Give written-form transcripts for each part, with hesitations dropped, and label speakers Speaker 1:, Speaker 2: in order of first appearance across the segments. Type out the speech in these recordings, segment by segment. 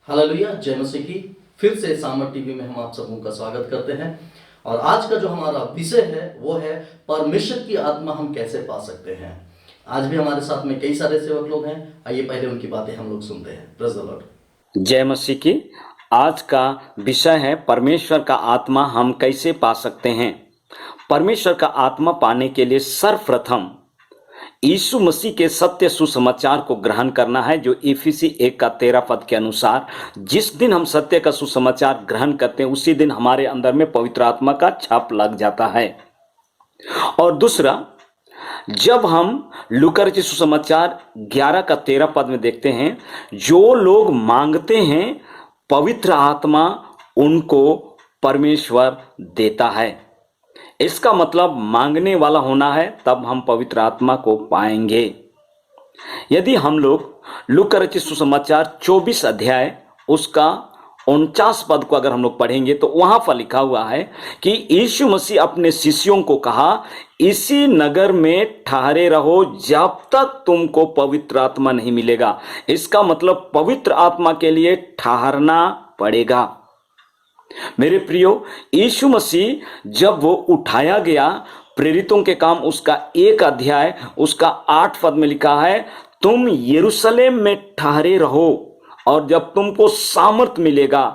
Speaker 1: Hallelujah, जय मसीह की। फिर से सामर्थ टीवी में हम आप सबों का स्वागत करते हैं। और आज का जो हमारा विषय है वो है परमेश्वर की आत्मा हम कैसे पा सकते हैं। आज भी हमारे साथ में कई सारे सेवक लोग हैं। आइए पहले उनकी बातें हम लोग सुनते हैं। Praise the Lord.
Speaker 2: जय मसीह की। आज का विषय है परमेश्वर का आत्मा हम कैसे पा सकते हैं। परमेश्वर का आत्मा पाने के लिए सर्वप्रथम यीशु मसीह के सत्य सुसमाचार को ग्रहण करना है, जो इफिसी 1:13 के अनुसार जिस दिन हम सत्य का सुसमाचार ग्रहण करते हैं उसी दिन हमारे अंदर में पवित्र आत्मा का छाप लग जाता है। और दूसरा, जब हम लूका रचित सुसमाचार 11:13 में देखते हैं, जो लोग मांगते हैं पवित्र आत्मा उनको परमेश्वर देता है। इसका मतलब मांगने वाला होना है, तब हम पवित्र आत्मा को पाएंगे। यदि हम लोग लूका रचित सुसमाचार 24 अध्याय उसका 49 पद को अगर हम लोग पढ़ेंगे तो वहां पर लिखा हुआ है कि यीशु मसीह अपने शिष्यों को कहा, इसी नगर में ठहरे रहो जब तक तुमको पवित्र आत्मा नहीं मिलेगा। इसका मतलब पवित्र आत्मा के लिए ठहरना पड़ेगा। मेरे प्रियो, यीशु मसीह जब वो उठाया गया, प्रेरितों के काम उसका 1 अध्याय उसका 8 पद में लिखा है, तुम यरूशलेम में ठहरे रहो और जब तुमको सामर्थ मिलेगा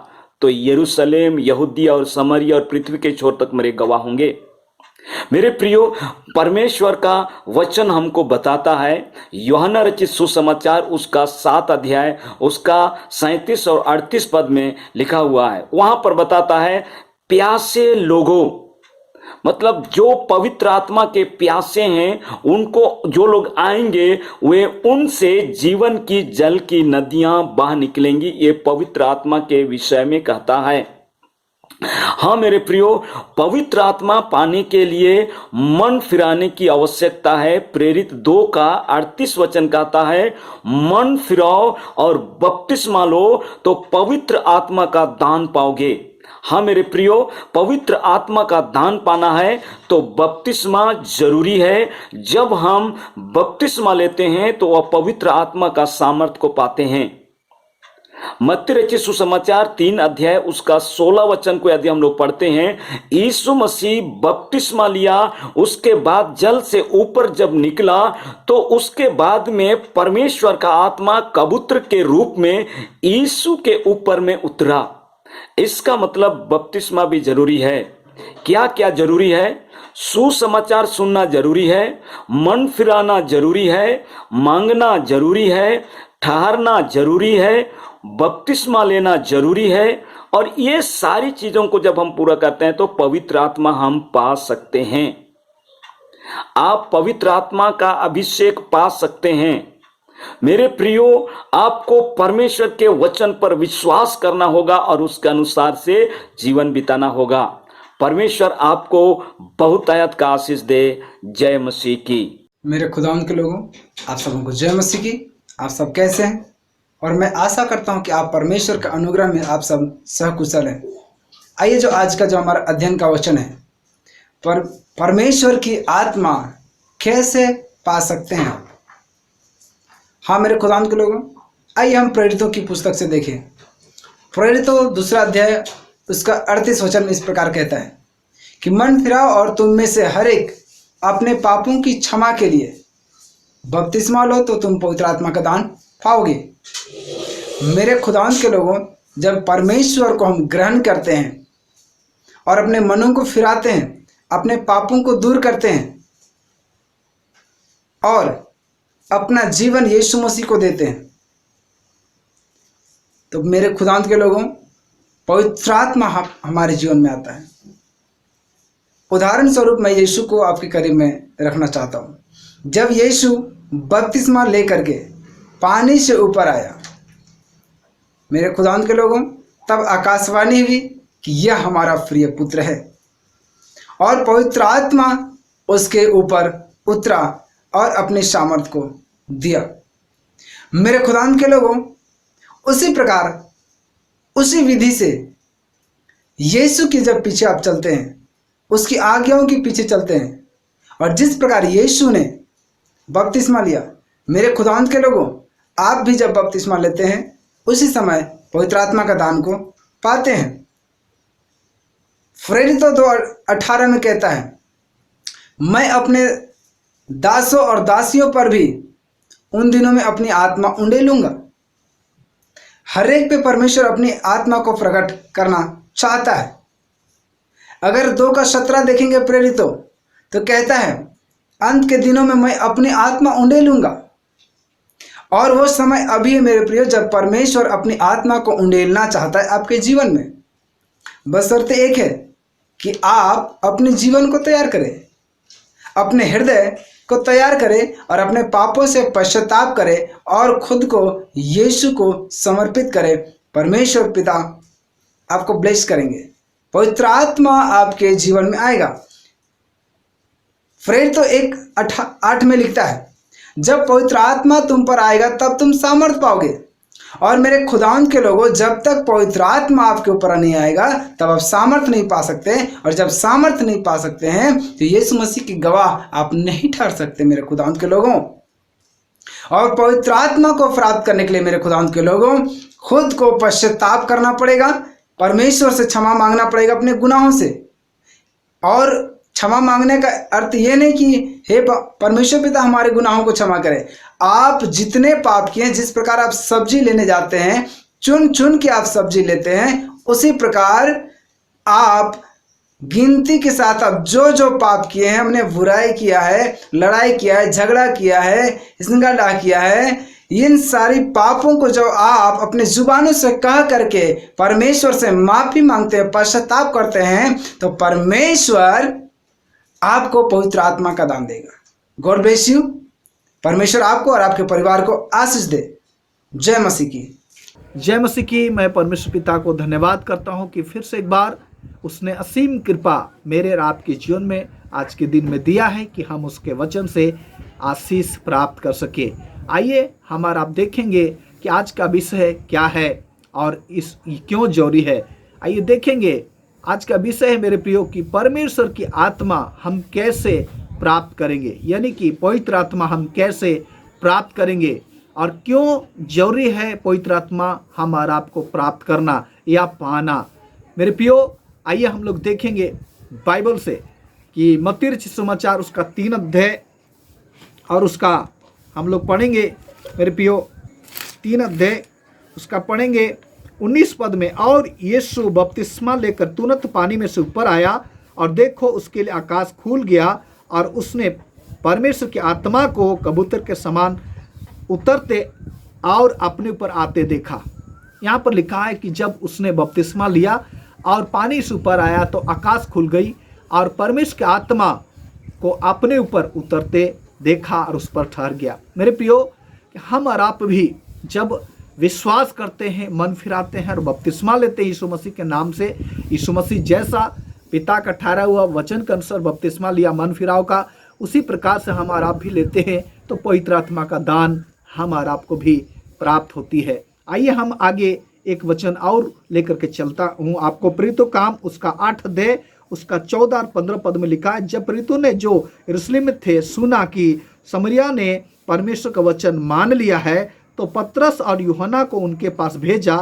Speaker 2: तो यरूशलेम, यहूदिया और समरिया और पृथ्वी के छोर तक मेरे गवाह होंगे। मेरे प्रियो, परमेश्वर का वचन हमको बताता है, यूहन्ना रचित सुसमाचार उसका 7 अध्याय उसका 37 और 38 पद में लिखा हुआ है। वहां पर बताता है, प्यासे लोगों, मतलब जो पवित्र आत्मा के प्यासे हैं उनको जो लोग आएंगे वे उनसे जीवन की जल की नदियां बह निकलेंगी। ये पवित्र आत्मा के विषय में कहता है। हाँ मेरे प्रियो, पवित्र आत्मा पाने के लिए मन फिराने की आवश्यकता है। प्रेरित 2:38 वचन कहता है, मन फिराओ और बपतिस्मा लो तो पवित्र आत्मा का दान पाओगे। हाँ मेरे प्रियो, पवित्र आत्मा का दान पाना है तो बपतिस्मा जरूरी है। जब हम बपतिस्मा लेते हैं तो वह पवित्र आत्मा का सामर्थ को पाते हैं। मत्ती रचित सुसमाचार 3 अध्याय उसका 16 वचन को यदि हम लोग पढ़ते हैं, यीशु मसीह बपतिस्मा लिया, उसके बाद जल से ऊपर जब निकला तो उसके बाद में परमेश्वर का आत्मा कबूतर के रूप में यीशु के ऊपर में उतरा। इसका मतलब बपतिस्मा भी जरूरी है। क्या क्या जरूरी है? सुसमाचार सुनना जरूरी है, मन फिराना जरूरी है, मांगना जरूरी है, ठहरना जरूरी है, बपतिस्मा लेना जरूरी है। और ये सारी चीजों को जब हम पूरा करते हैं तो पवित्र आत्मा हम पा सकते हैं। आप पवित्र आत्मा का अभिषेक पा सकते हैं। मेरे प्रियो, आपको परमेश्वर के वचन पर विश्वास करना होगा और उसके अनुसार से जीवन बिताना होगा। परमेश्वर आपको बहुतायत का आशीष दे। जय मसीह की।
Speaker 3: मेरे खुदावंद के लोगों, आप सबों को जय मसीह की। आप सब कैसे हैं? और मैं आशा करता हूं कि आप परमेश्वर के अनुग्रह में आप सब सहकुशल हैं। आइए, जो आज का जो हमारा अध्ययन का वचन है, परमेश्वर की आत्मा कैसे पा सकते हैं। हाँ मेरे खुदावंद के लोगों, आइए हम प्रेरितों की पुस्तक से देखें। प्रेरितों 2 अध्याय उसका 38 वचन में इस प्रकार कहता है कि मन फिराओ और तुम में से हर एक अपने पापों की क्षमा के लिए बपतिस्मा लो तो तुम पवित्र आत्मा का दान पाओगे। मेरे खुदावंद के लोगों, जब परमेश्वर को हम ग्रहण करते हैं और अपने मनों को फिराते हैं, अपने पापों को दूर करते हैं और अपना जीवन यीशु मसीह को देते हैं, तो मेरे खुदावंद के लोगों, पवित्र आत्मा हमारे जीवन में आता है। उदाहरण स्वरूप मैं यीशु को आपके करीब में रखना चाहता हूं। जब यीशु बपतिस्मा लेकर के पानी से ऊपर आया, मेरे खुदावंद के लोगों, तब आकाशवाणी हुई कि यह हमारा प्रिय पुत्र है और पवित्र आत्मा उसके ऊपर उतरा और अपने सामर्थ को दिया। मेरे खुदावंद के लोगों, उसी प्रकार उसी विधि से यीशु की जब पीछे आप चलते हैं, उसकी आज्ञाओं के पीछे चलते हैं और जिस प्रकार यीशु ने बपतिस्मा लिया, मेरे खुदावंद के लोगों, आप भी जब बपतिस्मा लेते हैं उसी समय पवित्र आत्मा का दान को पाते हैं। प्रेरितों 2:18 में कहता है, मैं अपने दासों और दासियों पर भी उन दिनों में अपनी आत्मा उंडेलूंगा। हर एक पे परमेश्वर अपनी आत्मा को प्रकट करना चाहता है। अगर 2:17 देखेंगे प्रेरितों, तो कहता है, अंत के दिनों में मैं अपनी आत्मा उंडेलूंगा। और वो समय अभी है मेरे प्रियो, जब परमेश्वर अपनी आत्मा को उंडेलना चाहता है आपके जीवन में। बशर्ते एक है कि आप अपने जीवन को तैयार करें, अपने हृदय को तैयार करें और अपने पापों से पश्चाताप करें और खुद को यीशु को समर्पित करें। परमेश्वर पिता आपको ब्लेस करेंगे, पवित्र आत्मा आपके जीवन में आएगा। प्रेरितों 1:8 में लिखता है, जब पवित्र आत्मा तुम पर आएगा तब तुम सामर्थ पाओगे। और मेरे खुदावंद के लोगों, जब तक पवित्र आत्मा आपके ऊपर नहीं आएगा तब आप सामर्थ नहीं पा सकते। और जब सामर्थ नहीं पा सकते हैं तो यीशु मसीह की गवाह आप नहीं ठहर सकते मेरे खुदावंद के लोगों। और पवित्र आत्मा को प्राप्त करने के लिए मेरे खुदावंद के लोगों, खुद को पश्चाताप करना पड़ेगा, परमेश्वर से क्षमा मांगना पड़ेगा अपने गुनाहों से। और क्षमा मांगने का अर्थ ये नहीं कि हे परमेश्वर पिता हमारे गुनाहों को क्षमा करे। आप जितने पाप किए, जिस प्रकार आप सब्जी लेने जाते हैं, चुन चुन के आप सब्जी लेते हैं, उसी प्रकार आप गिनती के साथ आप जो जो पाप किए हैं, हमने बुराई किया है, लड़ाई किया है, झगड़ा किया है, हिंसा किया है, इन सारी पापों को जो आप अपने जुबानों से कह करके परमेश्वर से माफी मांगते हैं, पश्चाताप करते हैं, तो परमेश्वर आपको पवित्र आत्मा का दान देगा। God bless you. परमेश्वर आपको और आपके परिवार को आशीष दे। जय मसीह की।
Speaker 4: जय मसीह की। मैं परमेश्वर पिता को धन्यवाद करता हूं कि फिर से एक बार उसने असीम कृपा मेरे और आपके जीवन में आज के दिन में दिया है कि हम उसके वचन से आशीष प्राप्त कर सके। आइए हम और आप देखेंगे कि आज का विषय क्या है और इस क्यों जरूरी है। आइए देखेंगे आज का विषय है मेरे प्रियो कि परमेश्वर की आत्मा हम कैसे प्राप्त करेंगे, यानी कि पवित्र आत्मा हम कैसे प्राप्त करेंगे और क्यों जरूरी है पवित्र आत्मा हम और आपको प्राप्त करना या पाना। मेरे प्रियो आइए हम लोग देखेंगे बाइबल से कि मत्ती रचित सुसमाचार उसका 3 अध्याय और उसका हम लोग पढ़ेंगे मेरे प्रियो 3 अध्याय उसका पढ़ेंगे 19 पद में। और यीशु बपतिस्मा लेकर तुरंत पानी में से ऊपर आया और देखो उसके लिए आकाश खुल गया और उसने परमेश्वर की आत्मा को कबूतर के समान उतरते और अपने ऊपर आते देखा। यहाँ पर लिखा है कि जब उसने बपतिस्मा लिया और पानी से ऊपर आया तो आकाश खुल गई और परमेश्वर की आत्मा को अपने ऊपर उतरते देखा और उस पर ठहर गया। मेरे प्रियो हम और आप भी जब विश्वास करते हैं, मन फिराते हैं और बपतिस्मा लेते हैं यीशु मसीह के नाम से, यीशु मसीह जैसा पिता का ठहरा हुआ वचन के अनुसार बपतिस्मा लिया मन फिराव का, उसी प्रकार से हम और आप भी लेते हैं तो पवित्र आत्मा का दान हम और आपको भी प्राप्त होती है। आइए हम आगे एक वचन और लेकर के चलता हूँ आपको। प्रेरितों काम उसका 8 अध्याय उसका 14 और 15 पद में लिखा है, जब प्रेरितों ने जो यरूशलेम में थे सुना कि समरिया ने परमेश्वर का वचन मान लिया है तो पतरस और यूहन्ना को उनके पास भेजा।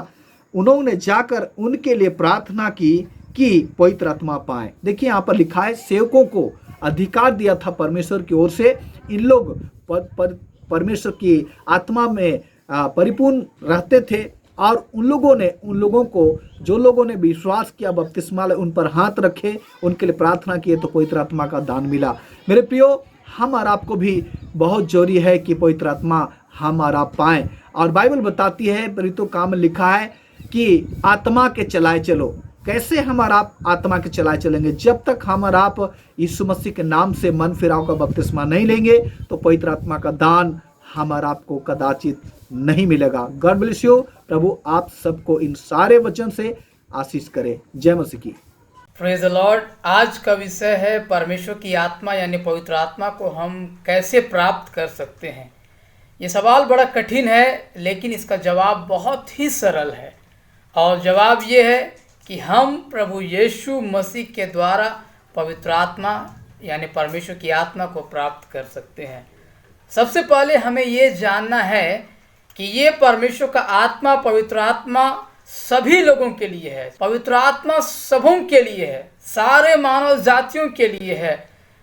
Speaker 4: उन्होंने जाकर उनके लिए प्रार्थना की कि पवित्र आत्मा पाए। देखिए यहाँ पर लिखा है सेवकों को अधिकार दिया था परमेश्वर की ओर से, इन लोग परमेश्वर की आत्मा में परिपूर्ण रहते थे और उन लोगों को जो लोगों ने विश्वास किया बपतिस्मा उन पर हाथ रखे, उनके लिए प्रार्थना किए तो पवित्र आत्मा का दान मिला। मेरे प्रियो हम और आपको भी बहुत जरूरी है कि पवित्र आत्मा हम और आप पाएं। और बाइबल बताती है प्रेरितों काम में लिखा है कि आत्मा के चलाए चलो। कैसे हम और आप आत्मा के चलाए चलेंगे? जब तक हम और आप यीशु मसीह के नाम से मन फिराव का बपतिस्मा नहीं लेंगे तो पवित्र आत्मा का दान हम और आपको कदाचित नहीं मिलेगा। God bless you. प्रभु आप सबको इन सारे वचन से आशीष करे। जय मसीह की।
Speaker 5: Praise the Lord. आज का विषय है परमेश्वर की आत्मा यानी पवित्र आत्मा को हम कैसे प्राप्त कर सकते हैं। ये सवाल बड़ा कठिन है लेकिन इसका जवाब बहुत ही सरल है और जवाब ये है कि हम प्रभु यीशु मसीह के द्वारा पवित्र आत्मा यानी परमेश्वर की आत्मा को प्राप्त कर सकते हैं। सबसे पहले हमें ये जानना है कि ये परमेश्वर का आत्मा पवित्र आत्मा सभी लोगों के लिए है। पवित्र आत्मा सबों के लिए है, सारे मानव जातियों के लिए है।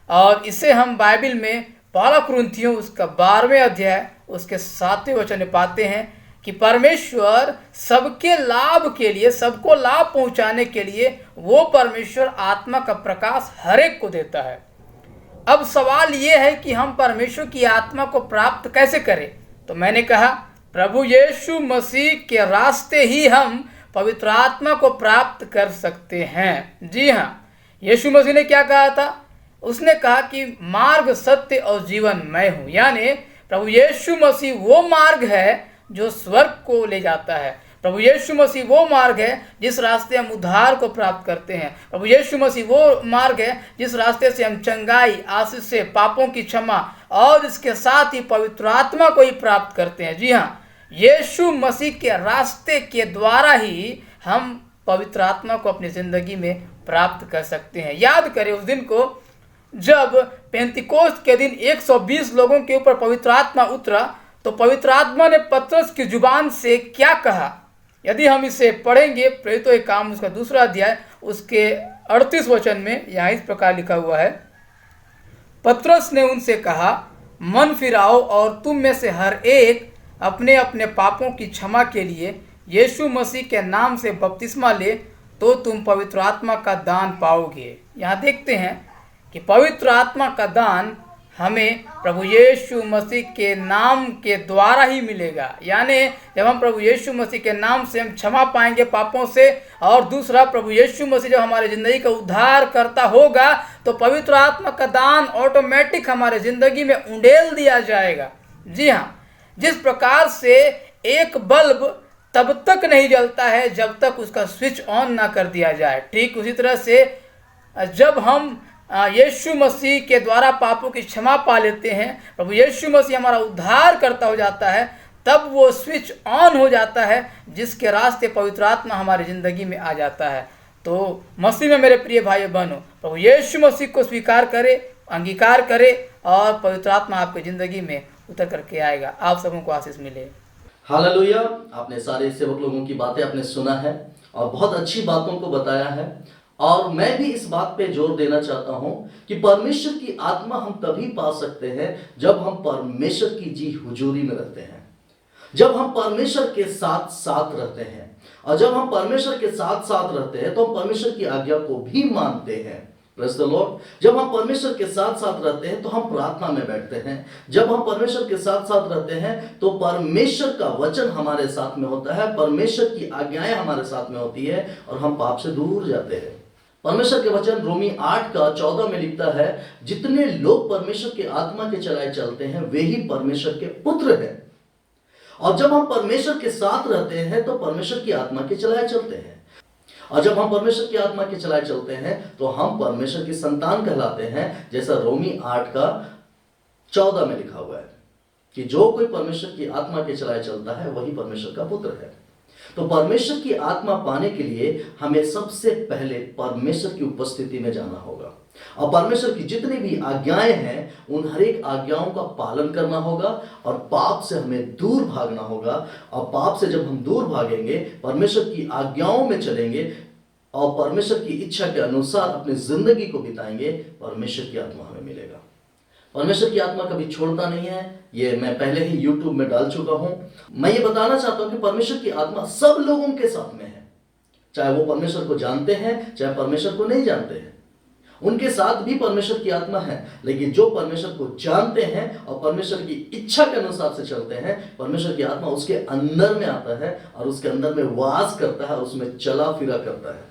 Speaker 5: और इसे हम बाइबल में पहला कुरिन्थियों उसका 12वें अध्याय उसके 7वें वचन में पाते हैं कि परमेश्वर सबके लाभ के लिए, सबको लाभ पहुंचाने के लिए वो परमेश्वर आत्मा का प्रकाश हर एक को देता है। अब सवाल ये है कि हम परमेश्वर की आत्मा को प्राप्त कैसे करें। तो मैंने कहा प्रभु यीशु मसीह के रास्ते ही हम पवित्र आत्मा को प्राप्त कर सकते हैं। जी हाँ, यीशु मसीह ने क्या कहा था? उसने कहा कि मार्ग, सत्य और जीवन मैं हूँ। यानी प्रभु यीशु मसीह वो मार्ग है जो स्वर्ग को ले जाता है। प्रभु यीशु मसीह वो मार्ग है जिस रास्ते हम उद्धार को प्राप्त करते हैं। प्रभु यीशु मसीह वो मार्ग है जिस रास्ते से हम चंगाई, आशीष से, पापों की क्षमा और इसके साथ ही पवित्र आत्मा को ही प्राप्त करते हैं। जी हाँ, यीशु मसीह के रास्ते के द्वारा ही हम पवित्र आत्मा को अपनी ज़िंदगी में प्राप्त कर सकते हैं। याद करें उस दिन को जब पेंतिकोस्त के दिन 120 लोगों के ऊपर पवित्र आत्मा उतरा, तो पवित्र आत्मा ने पतरस की जुबान से क्या कहा? यदि हम इसे पढ़ेंगे प्रेरितों के काम उसका 2 अध्याय उसके 38 वचन में यहाँ इस प्रकार लिखा हुआ है, पतरस ने उनसे कहा, मन फिराओ और तुम में से हर एक अपने अपने पापों की क्षमा के लिए यीशु मसीह के नाम से बपतिस्मा ले, तो तुम पवित्र आत्मा का दान पाओगे। यहाँ देखते हैं कि पवित्र आत्मा का दान हमें प्रभु यीशु मसीह के नाम के द्वारा ही मिलेगा। यानी जब हम प्रभु यीशु मसीह के नाम से हम क्षमा पाएंगे पापों से, और दूसरा प्रभु यीशु मसीह जब हमारे ज़िंदगी का उद्धार करता होगा तो पवित्र आत्मा का दान ऑटोमेटिक हमारे ज़िंदगी में उंडेल दिया जाएगा। जी हाँ, जिस प्रकार से एक बल्ब तब तक नहीं जलता है जब तक उसका स्विच ऑन ना कर दिया जाए, ठीक उसी तरह से जब हम यीशु मसीह के द्वारा पापों की क्षमा पा लेते हैं, प्रभु यीशु मसीह हमारा उद्धार करता हो जाता है, तब वो स्विच ऑन हो जाता है जिसके रास्ते पवित्र आत्मा हमारी ज़िंदगी में आ जाता है। तो मसीह में मेरे प्रिय भाई बहनों, प्रभु यीशु मसीह को स्वीकार करें, अंगीकार करें और पवित्र आत्मा आपकी ज़िंदगी में उतर करके आएगा। आप सबों को आशीष मिले।
Speaker 1: हालेलुया। आपने सारे सेवक लोगों की बातें आपने सुना है और बहुत अच्छी बातों को बताया है। और मैं भी इस बात पे जोर देना चाहता हूं कि परमेश्वर की आत्मा हम तभी पा सकते हैं जब हम परमेश्वर की जी हुजूरी में रहते हैं, जब हम परमेश्वर के साथ साथ रहते हैं। और जब हम परमेश्वर के साथ साथ रहते हैं तो हम परमेश्वर की आज्ञा को भी मानते हैं। Praise the Lord. जब हम परमेश्वर के साथ साथ रहते हैं तो हम प्रार्थना में बैठते हैं। जब हम परमेश्वर के साथ साथ रहते हैं तो परमेश्वर का वचन हमारे साथ में होता है, परमेश्वर की आज्ञाएं हमारे साथ में होती है और हम पाप से दूर जाते हैं। परमेश्वर के वचन रोमी 8:14 में लिखता है, जितने लोग परमेश्वर के आत्मा के चलाए चलते हैं वे ही परमेश्वर के पुत्र हैं। और जब हम परमेश्वर के साथ रहते हैं तो परमेश्वर की आत्मा के चलाए चलते हैं। और जब हम परमेश्वर की आत्मा के चलाए चलते हैं तो हम परमेश्वर की संतान कहलाते हैं, जैसा रोमी 8:14 में लिखा हुआ है कि जो कोई परमेश्वर की आत्मा के चलाए चलता है वही परमेश्वर का पुत्र है। तो परमेश्वर की आत्मा पाने के लिए हमें सबसे पहले परमेश्वर की उपस्थिति में जाना होगा और परमेश्वर की जितनी भी आज्ञाएं हैं उन हर एक आज्ञाओं का पालन करना होगा और पाप से हमें दूर भागना होगा। और पाप से जब हम दूर भागेंगे, परमेश्वर की आज्ञाओं में चलेंगे और परमेश्वर की इच्छा के अनुसार अपनी जिंदगी को बिताएंगे, परमेश्वर की आत्मा हमें मिलेगा। परमेश्वर की आत्मा कभी छोड़ता नहीं है, ये मैं पहले ही YouTube में डाल चुका हूं। मैं ये बताना चाहता हूं कि परमेश्वर की आत्मा सब लोगों के साथ में है, चाहे वो परमेश्वर को जानते हैं चाहे परमेश्वर को नहीं जानते हैं, उनके साथ भी परमेश्वर की आत्मा है। लेकिन जो परमेश्वर को जानते हैं और परमेश्वर की इच्छा के अनुसार से चलते हैं, परमेश्वर की आत्मा उसके अंदर में आता है और उसके अंदर में वास करता है और उसमें चला फिरा करता है।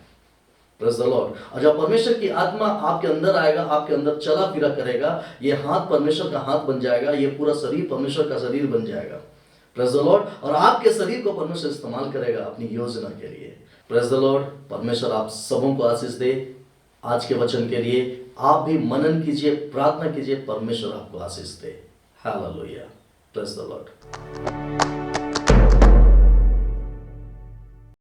Speaker 1: Praise the Lord. और जब परमेश्वर की आत्मा आपके अंदर आएगा, आपके अंदर चला फिरा करेगा, ये हाथ परमेश्वर का हाथ बन जाएगा, ये पूरा शरीर परमेश्वर का शरीर बन जाएगा। Praise the Lord. और आपके शरीर को परमेश्वर इस्तेमाल करेगा अपनी योजना के लिए। Praise the Lord. परमेश्वर आप सबों को आशीष दे। आज के वचन के लिए आप भी मनन कीजिए, प्रार्थना कीजिए, परमेश्वर आपको आशीष दे। हालेलुया। Praise the Lord.